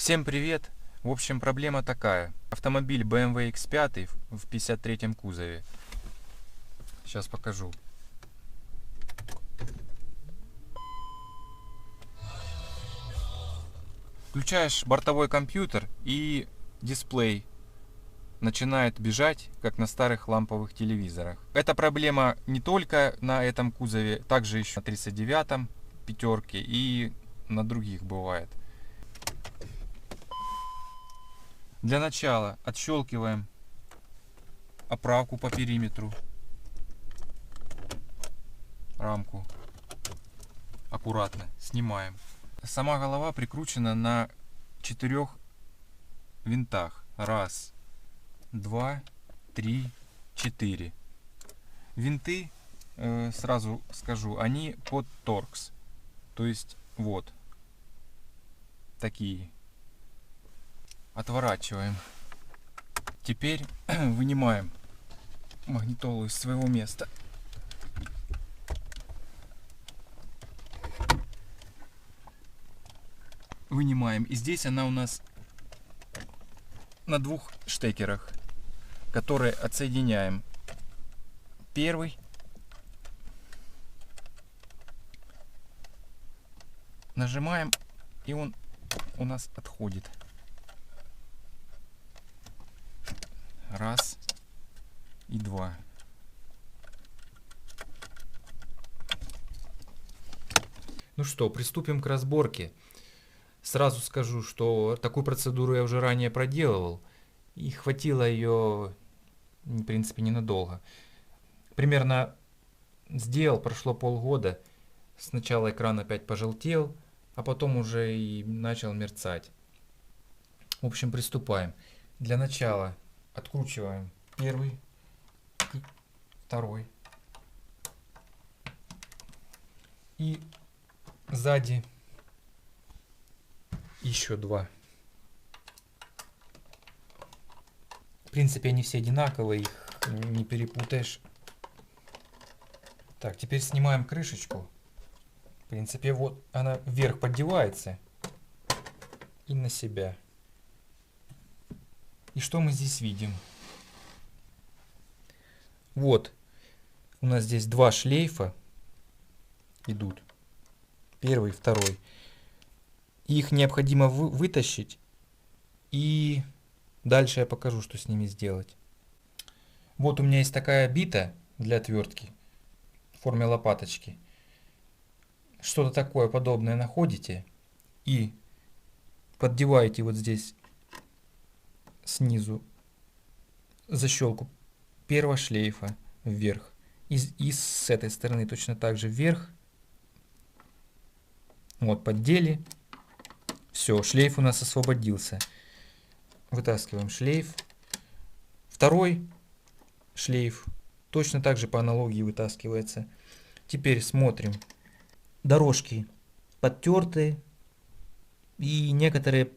Всем привет! В общем, проблема такая. Автомобиль BMW X5 в 53-м кузове. Сейчас покажу. Включаешь бортовой компьютер, и дисплей начинает бежать, как на старых ламповых телевизорах. Эта проблема не только на этом кузове, также еще на 39-м, пятерке и на других бывает. Для начала отщелкиваем оправку по периметру, рамку аккуратно снимаем. Сама голова прикручена на 4 винтах. Раз, два, три, 4. Винты, сразу скажу, они под торкс. То есть вот такие. Отворачиваем. Теперь вынимаем магнитолу из своего места. Вынимаем. И здесь она у нас на 2 штекерах, которые отсоединяем. Первый. Нажимаем, и он у нас отходит. Раз и 2. Ну что, приступим к разборке. Сразу скажу, что такую процедуру я уже ранее проделывал, и хватило ее, в принципе, ненадолго. Примерно сделал, прошло полгода. Сначала экран опять пожелтел, а потом уже и начал мерцать. В общем, приступаем. Для начала откручиваем первый и второй. И сзади еще 2. В принципе, они все одинаковые, их не перепутаешь. Так, теперь снимаем крышечку. В принципе, вот она вверх поддевается и на себя. И что мы здесь видим? Вот, у нас здесь 2 шлейфа идут. Первый, второй. Их необходимо вытащить. И дальше я покажу, что с ними сделать. Вот у меня есть такая бита для отвертки в форме лопаточки. Что-то такое подобное находите и поддеваете вот здесь снизу защелку первого шлейфа вверх. И с этой стороны точно так же вверх. Вот, поддели. Все, шлейф у нас освободился. Вытаскиваем шлейф. Второй шлейф точно так же по аналогии вытаскивается. Теперь смотрим. Дорожки подтертые и некоторые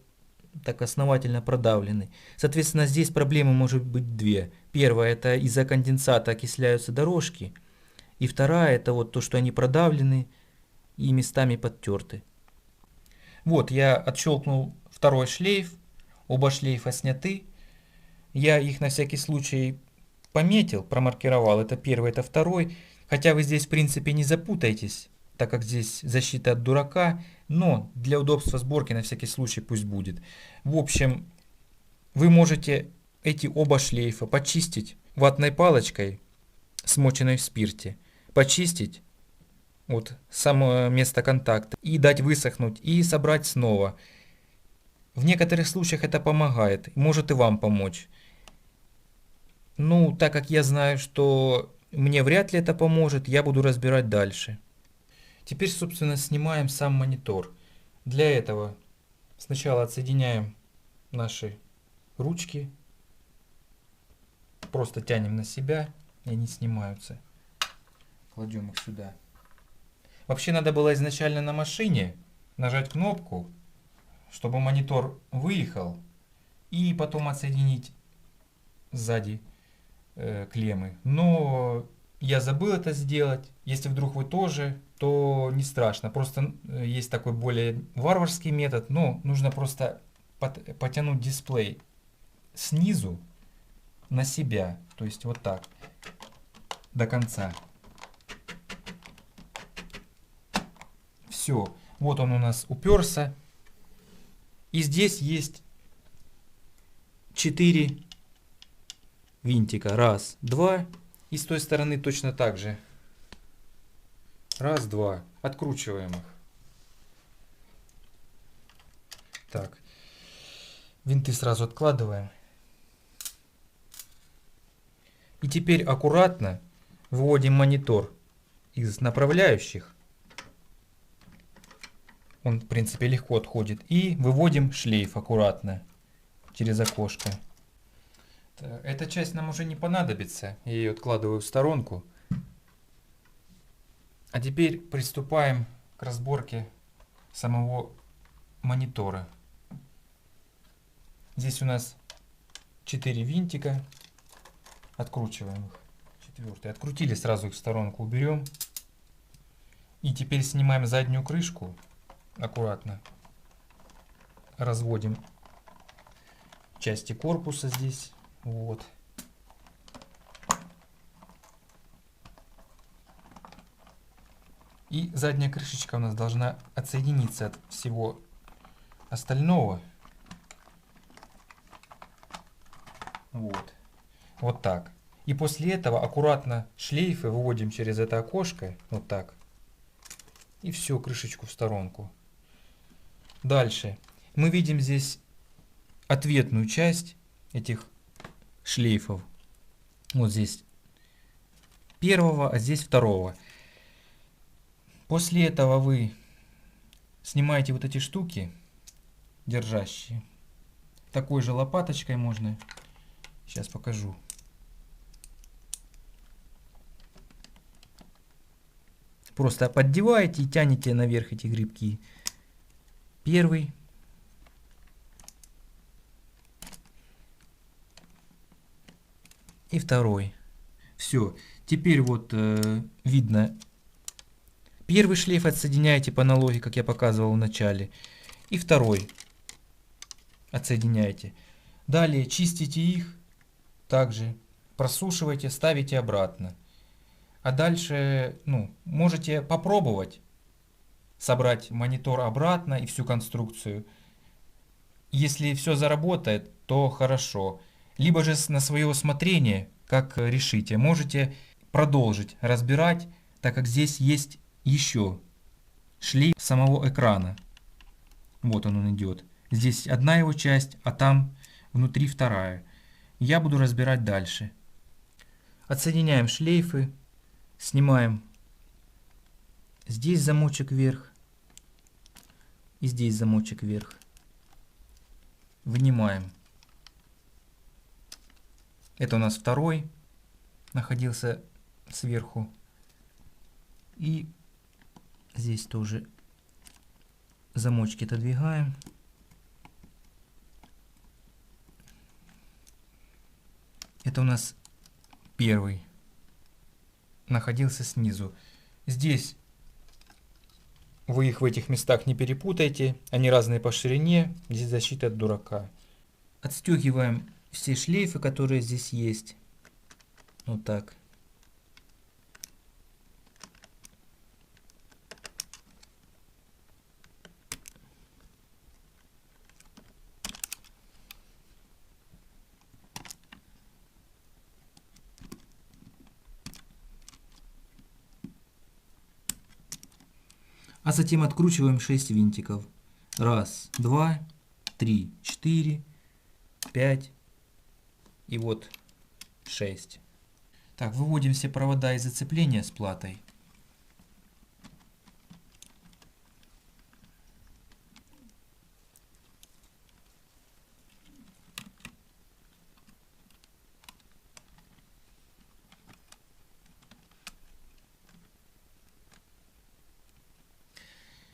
так основательно продавлены. Соответственно, здесь проблемы может быть 2. Первая — это из-за конденсата окисляются дорожки. И вторая — это вот то, что они продавлены и местами подтерты. Вот, я отщелкнул второй шлейф. Оба шлейфа сняты. Я их на всякий случай пометил, промаркировал. Это первый, это второй. Хотя вы здесь, в принципе, не запутаетесь, так как здесь защита от дурака. Но для удобства сборки на всякий случай пусть будет. В общем, вы можете эти оба шлейфа почистить ватной палочкой, смоченной в спирте. Почистить вот само место контакта и дать высохнуть и собрать снова. В некоторых случаях это помогает, может и вам помочь. Ну, так как я знаю, что мне вряд ли это поможет, я буду разбирать дальше. Теперь, собственно, снимаем сам монитор. Для этого сначала отсоединяем наши ручки. Просто тянем на себя, и они снимаются. Кладем их сюда. Вообще надо было изначально на машине нажать кнопку, чтобы монитор выехал, и потом отсоединить сзади клеммы. Но я забыл это сделать. Если вдруг вы тоже, то не страшно. Просто есть такой более варварский метод, но нужно просто потянуть дисплей снизу на себя, то есть вот так, до конца. Все, вот он у нас уперся. И здесь есть 4 винтика. Раз, два. И с той стороны точно так же. Раз, два. Откручиваем их. Так. Винты сразу откладываем. И теперь аккуратно выводим монитор из направляющих. Он, в принципе, легко отходит. И выводим шлейф аккуратно через окошко. Эта часть нам уже не понадобится. Я ее откладываю в сторонку. А теперь приступаем к разборке самого монитора. Здесь у нас 4 винтика. Откручиваем их. Четвертый. Открутили, сразу их в сторонку уберем. И теперь снимаем заднюю крышку. Аккуратно. Разводим части корпуса здесь. Вот. И задняя крышечка у нас должна отсоединиться от всего остального. Вот. Вот так. И после этого аккуратно шлейфы выводим через это окошко. Вот так. И все, крышечку в сторонку. Дальше. Мы видим здесь ответную часть этих шлейфов. Вот здесь первого, а здесь второго. После этого вы снимаете вот эти штуки, держащие. Такой же лопаточкой можно. Сейчас покажу. Просто поддеваете и тянете наверх эти грибки. Первый. И второй. Все. Теперь вот видно. Первый шлейф отсоединяете по аналогии, как я показывал в начале. И второй отсоединяете. Далее чистите их. Также просушивайте, ставите обратно. А дальше, можете попробовать собрать монитор обратно и всю конструкцию. Если все заработает, то хорошо. Либо же на свое усмотрение, как решите, можете продолжить разбирать, так как здесь есть еще шлейф самого экрана. Вот он идет. Здесь одна его часть, а там внутри вторая. Я буду разбирать дальше. Отсоединяем шлейфы. Снимаем здесь замочек вверх и здесь замочек вверх. Вынимаем. Это у нас второй находился сверху. И здесь тоже замочки отодвигаем. Это у нас первый. Находился снизу. Здесь вы их в этих местах не перепутайте. Они разные по ширине. Здесь защита от дурака. Отстегиваем все шлейфы, которые здесь есть. Вот так. А затем откручиваем 6 винтиков. Раз, два, три, 4, 5 и вот 6. Так, выводим все провода из зацепления с платой.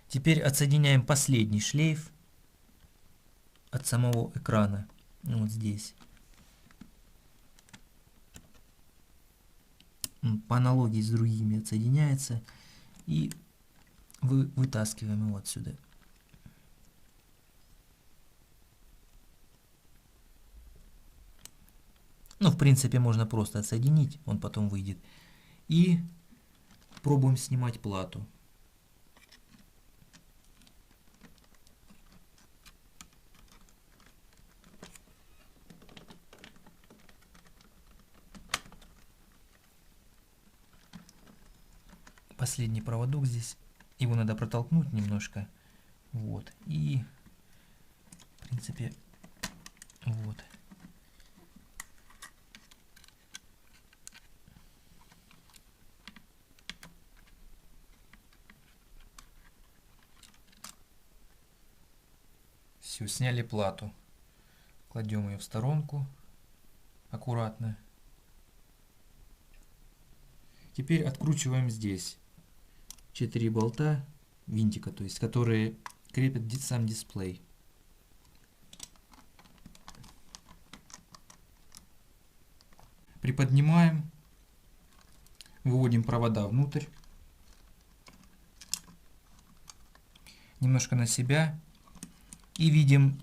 Теперь отсоединяем последний шлейф от самого экрана. Вот здесь. По аналогии с другими отсоединяется. И вытаскиваем его отсюда. Ну, в принципе, можно просто отсоединить, он потом выйдет. И пробуем снимать плату. Последний проводок здесь, его надо протолкнуть немножко. Вот. И, в принципе, вот. Все, сняли плату. Кладем ее в сторонку. Аккуратно. Теперь откручиваем здесь 4 болта, винтика, то есть, которые крепят сам дисплей. Приподнимаем, выводим провода внутрь, немножко на себя, и видим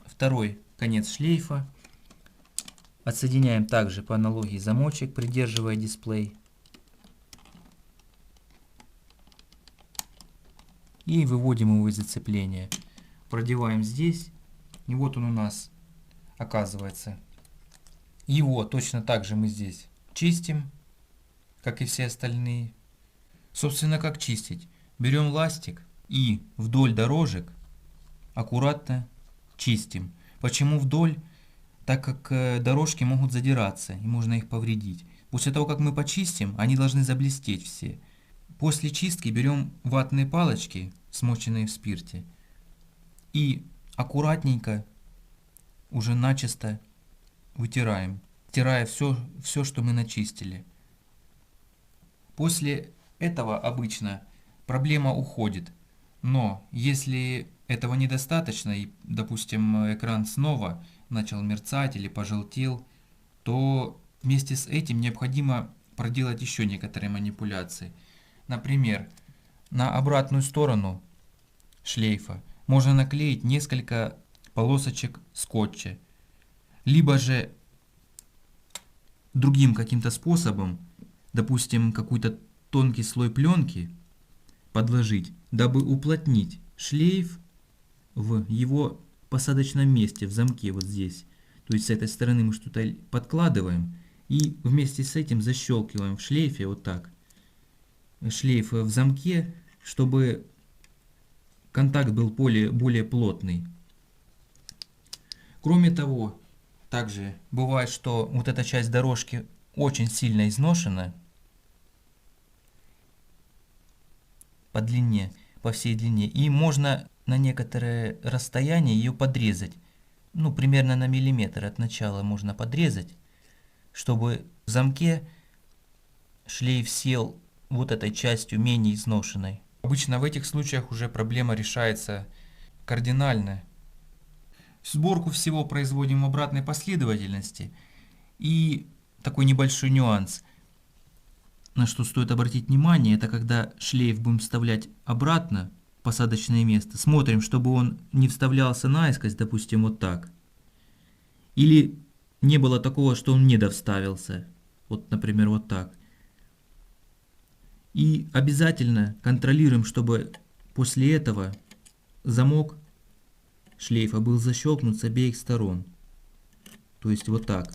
второй конец шлейфа. Отсоединяем также по аналогии замочек, придерживая дисплей. И выводим его из зацепления. Продеваем здесь. И вот он у нас оказывается. Его точно так же мы здесь чистим, как и все остальные. Собственно, как чистить? Берем ластик и вдоль дорожек аккуратно чистим. Почему вдоль? Так как дорожки могут задираться и можно их повредить. После того, как мы почистим, они должны заблестеть все. После чистки берем ватные палочки, смоченные в спирте, и аккуратненько, уже начисто вытираем, стирая все, что мы начистили. После этого обычно проблема уходит. Но если этого недостаточно, и, допустим, экран снова начал мерцать или пожелтел, то вместе с этим необходимо проделать еще некоторые манипуляции. Например, на обратную сторону шлейфа можно наклеить несколько полосочек скотча, либо же другим каким-то способом, допустим, какой-то тонкий слой пленки подложить, дабы уплотнить шлейф в его посадочном месте, в замке вот здесь. То есть с этой стороны мы что-то подкладываем и вместе с этим защелкиваем в шлейфе вот так. Шлейф в замке, чтобы контакт был более плотный. Кроме того, также бывает, что вот эта часть дорожки очень сильно изношена по длине, по всей длине, и можно на некоторое расстояние ее подрезать. Ну, примерно на миллиметр от начала можно подрезать, чтобы в замке шлейф сел вот этой частью менее изношенной. Обычно в этих случаях уже проблема решается кардинально. Сборку всего производим в обратной последовательности. И такой небольшой нюанс, на что стоит обратить внимание, это когда шлейф будем вставлять обратно в посадочное место. Смотрим, чтобы он не вставлялся наискось, допустим, вот так. Или не было такого, что он не довставился. Вот, например, вот так. И обязательно контролируем, чтобы после этого замок шлейфа был защелкнут с обеих сторон. То есть вот так.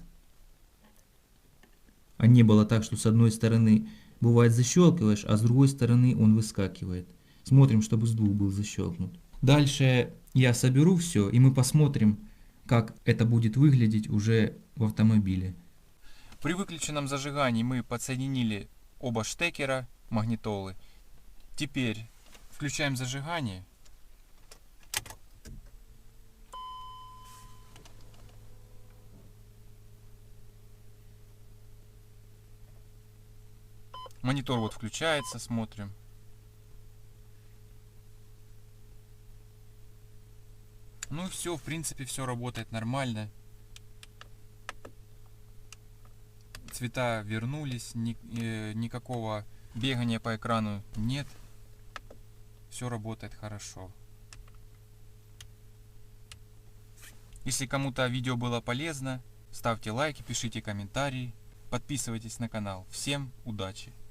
А не было так, что с одной стороны бывает защелкиваешь, а с другой стороны он выскакивает. Смотрим, чтобы с двух был защелкнут. Дальше я соберу все, и мы посмотрим, как это будет выглядеть уже в автомобиле. При выключенном зажигании мы подсоединили оба штекера магнитолы. Теперь включаем зажигание. Монитор вот включается, смотрим. Ну и все, в принципе, все работает нормально. Цвета вернулись, никакого бегания по экрану нет. Все работает хорошо. Если кому-то видео было полезно, ставьте лайки, пишите комментарии, подписывайтесь на канал. Всем удачи!